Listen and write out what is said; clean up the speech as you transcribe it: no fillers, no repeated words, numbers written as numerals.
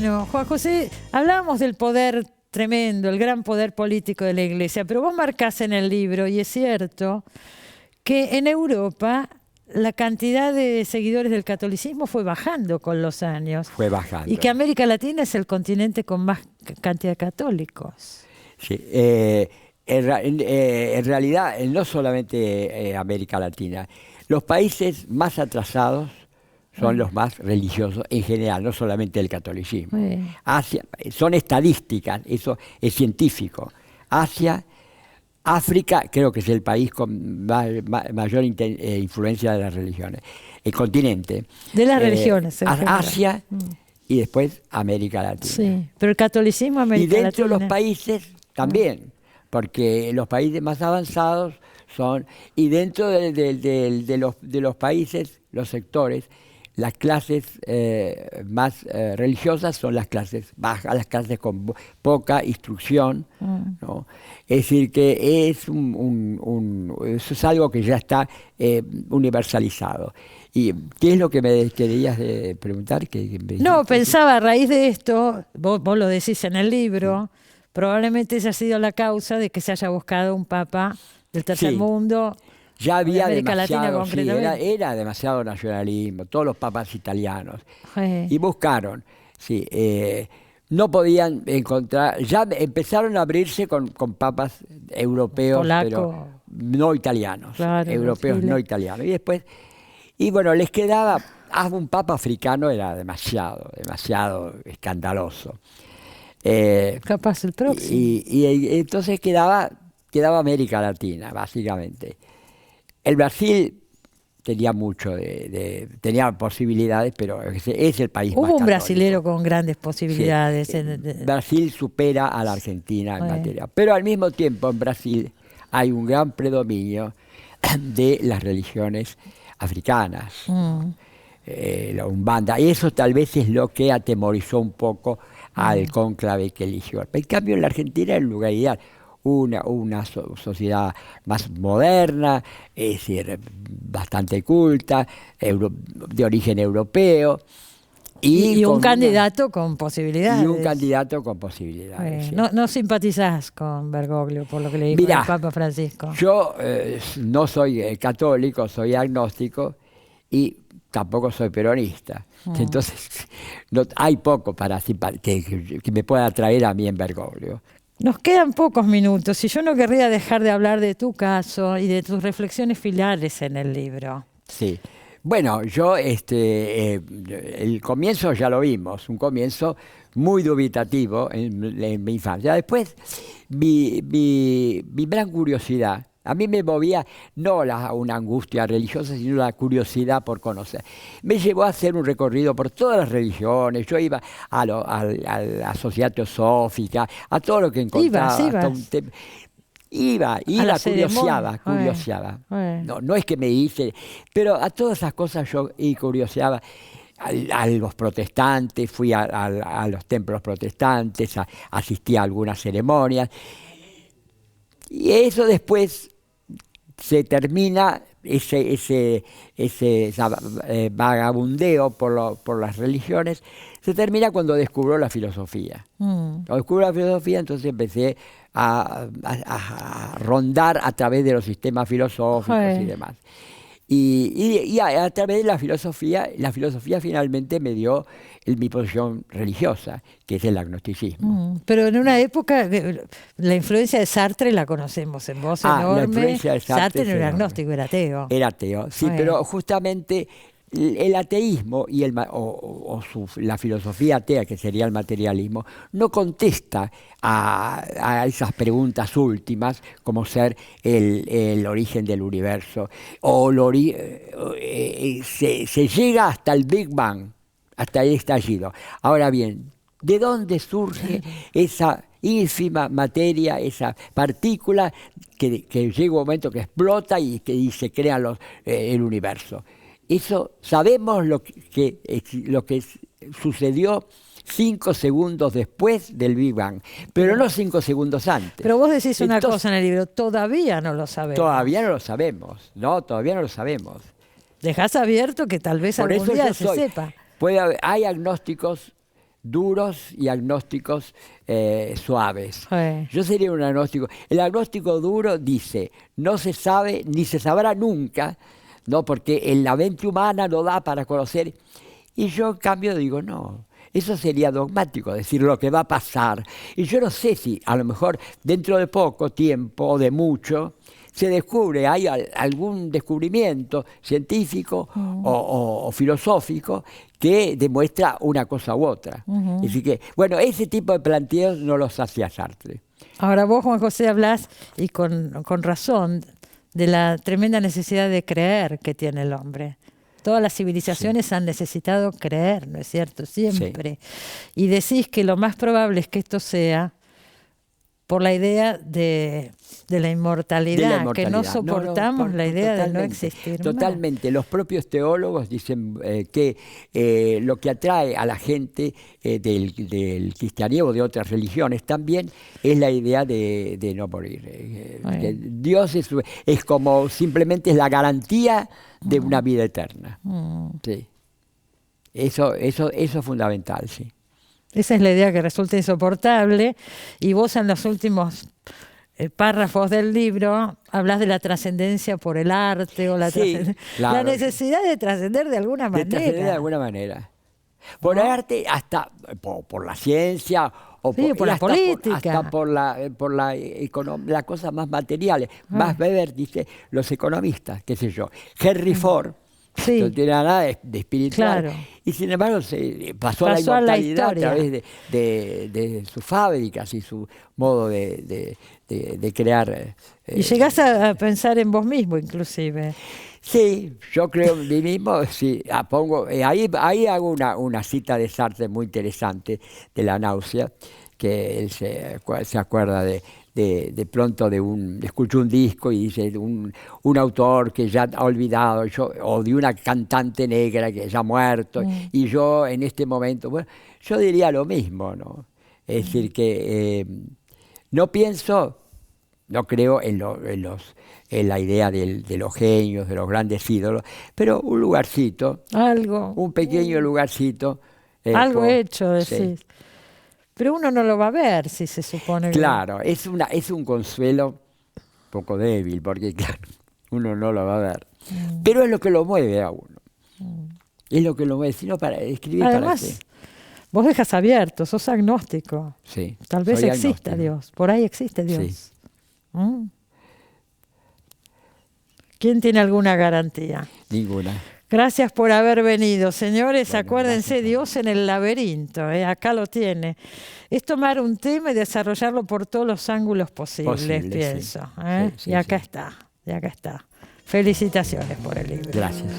Bueno, Juan José, hablábamos del poder tremendo, el gran poder político de la Iglesia, pero vos marcás en el libro, y es cierto, que en Europa la cantidad de seguidores del catolicismo fue bajando con los años. Fue bajando. Y que América Latina es el continente con más cantidad de católicos. Sí, en realidad, no solamente América Latina, los países más atrasados son los más religiosos en general, no solamente el catolicismo. Asia, son estadísticas, eso es científico. Asia, África creo que es el país con mayor influencia de las religiones. El continente. De las religiones. Asia y después América Latina. Sí, pero el catolicismo América Latina. Y dentro de los países también, porque los países más avanzados son, y dentro de los países, los sectores, las clases más religiosas son las clases bajas, las clases con poca instrucción, ¿no? Es decir, que eso es algo que ya está universalizado. ¿Y qué es lo que me querías preguntar? No, pensaba a raíz de esto, vos lo decís en el libro, probablemente esa ha sido la causa de que se haya buscado un papa del tercer mundo. Ya había América demasiado, Latina, era demasiado nacionalismo, todos los papas italianos. Y buscaron, no podían encontrar, ya empezaron a abrirse con papas europeos, pero no italianos, claro, europeos no italianos. Y después, bueno, les quedaba, un papa africano era demasiado escandaloso. Capaz el próximo. Y entonces quedaba América Latina, básicamente. El Brasil tenía tenía posibilidades, pero es el país más Hubo un católico. brasilero con grandes posibilidades. Sí, Brasil supera a la Argentina en materia. Pero al mismo tiempo en Brasil hay un gran predominio de las religiones africanas. La Umbanda. Y eso tal vez es lo que atemorizó un poco al cónclave que eligió. En cambio en la Argentina, en lugar ideal, una sociedad más moderna, es decir, bastante culta, de origen europeo. Y un candidato con posibilidades. Y un candidato con posibilidades. Sí. No simpatizás con Bergoglio, por lo que le dijo el Papa Francisco. Yo no soy católico, soy agnóstico y tampoco soy peronista. Entonces, hay poco que me pueda atraer a mí en Bergoglio. Nos quedan pocos minutos y yo no querría dejar de hablar de tu caso y de tus reflexiones finales en el libro. Sí. Bueno, yo el comienzo ya lo vimos, un comienzo muy dubitativo en mi infancia. Después, mi gran curiosidad, a mí me movía no una angustia religiosa, sino la curiosidad por conocer. Me llevó a hacer un recorrido por todas las religiones. Yo iba a la Sociedad Teosófica, a todo lo que encontraba. Iba, curioseaba. No es que me hice, pero a todas esas cosas yo curioseaba. A los protestantes, fui a los templos protestantes, asistí a algunas ceremonias. Y eso después se termina, ese vagabundeo por las religiones, se termina cuando descubro la filosofía. Cuando descubro la filosofía, entonces empecé a rondar a través de los sistemas filosóficos y demás. Y a través de la filosofía finalmente me dio mi posición religiosa, que es el agnosticismo. Pero en una época, la influencia de Sartre la conocemos en voz enorme. La influencia de Sartre no era agnóstico, era ateo. Era ateo, sí, pero justamente el ateísmo y la filosofía atea, que sería el materialismo, no contesta a esas preguntas últimas, como ser el origen del universo, o se llega hasta el Big Bang, hasta el estallido. Ahora bien, ¿de dónde surge esa ínfima materia, esa partícula que llega un momento que explota y se crea el universo? Eso sabemos lo que sucedió 5 segundos después del Big Bang, pero no 5 segundos antes. Pero vos decís una cosa en el libro, todavía no lo sabemos. Todavía no lo sabemos, todavía no lo sabemos. Dejás abierto que tal vez algún día se sepa. Hay agnósticos duros y agnósticos suaves. Sí. Yo sería un agnóstico. El agnóstico duro dice, no se sabe ni se sabrá nunca, ¿no? Porque la mente humana no da para conocer. Y yo en cambio digo, no, eso sería dogmático, decir lo que va a pasar. Y yo no sé si a lo mejor dentro de poco tiempo o de mucho se descubre, hay algún descubrimiento científico o filosófico que demuestra una cosa u otra. Así que, bueno, ese tipo de planteos no los hacía Sartre. Ahora vos, Juan José, hablás, y con razón, de la tremenda necesidad de creer que tiene el hombre. Todas las civilizaciones han necesitado creer, ¿no es cierto? Siempre. Y decís que lo más probable es que esto sea por la idea de la inmortalidad, que no soportamos la idea de no existir totalmente. Más. Los propios teólogos dicen que lo que atrae a la gente del cristianismo, de otras religiones también, es la idea de no morir. Que Dios es como simplemente es la garantía de una vida eterna. Sí. Eso es fundamental, sí. Esa es la idea que resulta insoportable, y vos en los últimos párrafos del libro hablas de la trascendencia por el arte o la necesidad de trascender de alguna manera. De trascender de alguna manera. Por el arte, hasta por la ciencia, o por la política. Hasta por las cosas más materiales. Max Weber dice, los economistas, qué sé yo. Henry Ford. No tiene nada de espiritual. Claro. Y sin embargo pasó a la inmortalidad a través de sus fábricas y su modo de crear. Y llegás a pensar en vos mismo, inclusive. Sí, yo creo en mí mismo. Sí, ahí hago una cita de Sartre muy interesante, de la náusea, que él se acuerda de pronto escucho un disco y dice un autor que ya ha olvidado, o de una cantante negra que ya ha muerto, y yo en este momento, bueno, yo diría lo mismo, ¿no? Es decir, que no creo en la idea de los genios, de los grandes ídolos, pero un lugarcito, un pequeño lugarcito. Algo hecho, decís. Sí. Pero uno no lo va a ver, si se supone. Claro, es un consuelo un poco débil, porque claro, uno no lo va a ver. Pero es lo que lo mueve a uno. Es lo que lo mueve, sino para escribir. Además, para qué. Vos dejas abierto, sos agnóstico. Sí. Tal vez exista Dios, por ahí existe Dios. Sí. ¿Quién tiene alguna garantía? Ninguna. Gracias por haber venido, señores. Bueno, acuérdense, Dios en el laberinto, acá lo tiene. Es tomar un tema y desarrollarlo por todos los ángulos posibles, pienso. Sí. Sí, y acá está, Felicitaciones por el libro. Gracias.